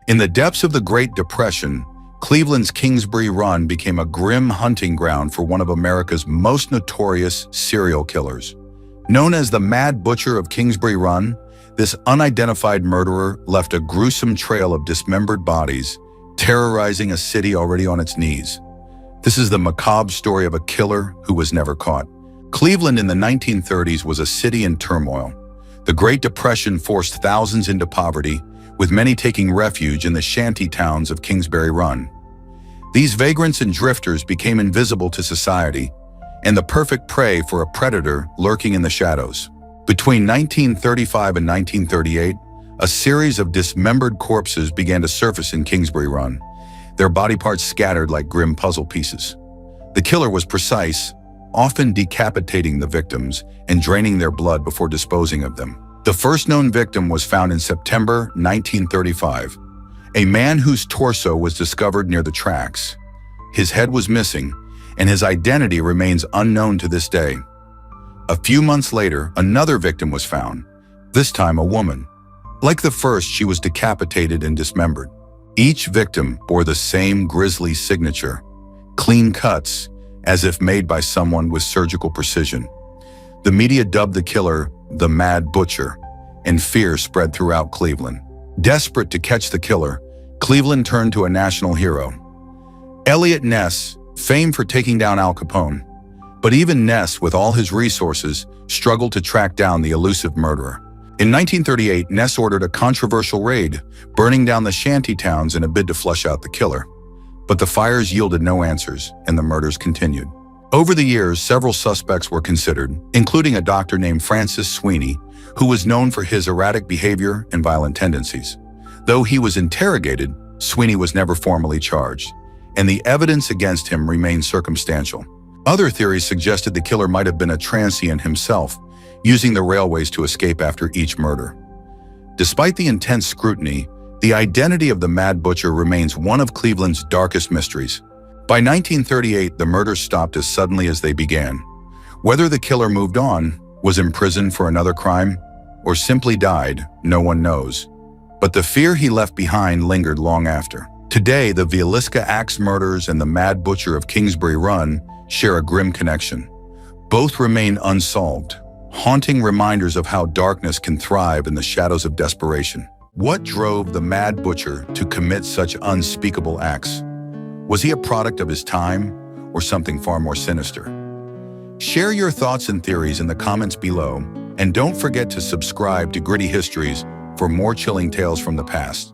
In the depths of the Great Depression, Cleveland's Kingsbury Run became a grim hunting ground for one of America's most notorious serial killers. Known as the Mad Butcher of Kingsbury Run, this unidentified murderer left a gruesome trail of dismembered bodies, terrorizing a city already on its knees. This is the macabre story of a killer who was never caught. Cleveland in the 1930s was a city in turmoil. The Great Depression forced thousands into poverty, with many taking refuge in the shanty towns of Kingsbury Run. These vagrants and drifters became invisible to society, and the perfect prey for a predator lurking in the shadows. Between 1935 and 1938, a series of dismembered corpses began to surface in Kingsbury Run, their body parts scattered like grim puzzle pieces. The killer was precise, often decapitating the victims and draining their blood before disposing of them. The first known victim was found in September 1935, a man whose torso was discovered near the tracks. His head was missing, and his identity remains unknown to this day. A few months later, another victim was found, this time a woman. Like the first, she was decapitated and dismembered. Each victim bore the same grisly signature, clean cuts, as if made by someone with surgical precision. The media dubbed the killer the Mad Butcher, and fear spread throughout Cleveland. Desperate to catch the killer, Cleveland turned to a national hero, Eliot Ness, famed for taking down Al Capone. But even Ness, with all his resources, struggled to track down the elusive murderer. In 1938, Ness ordered a controversial raid, burning down the shanty towns in a bid to flush out the killer. But the fires yielded no answers, and the murders continued. Over the years, several suspects were considered, including a doctor named Francis Sweeney, who was known for his erratic behavior and violent tendencies. Though he was interrogated, Sweeney was never formally charged, and the evidence against him remained circumstantial. Other theories suggested the killer might have been a transient himself, using the railways to escape after each murder. Despite the intense scrutiny, the identity of the Mad Butcher remains one of Cleveland's darkest mysteries. By 1938, the murders stopped as suddenly as they began. Whether the killer moved on, was imprisoned for another crime, or simply died, no one knows. But the fear he left behind lingered long after. Today, the Villisca Axe murders and the Mad Butcher of Kingsbury Run share a grim connection. Both remain unsolved, haunting reminders of how darkness can thrive in the shadows of desperation. What drove the Mad Butcher to commit such unspeakable acts? Was he a product of his time, or something far more sinister? Share your thoughts and theories in the comments below, and don't forget to subscribe to Gritty Histories for more chilling tales from the past.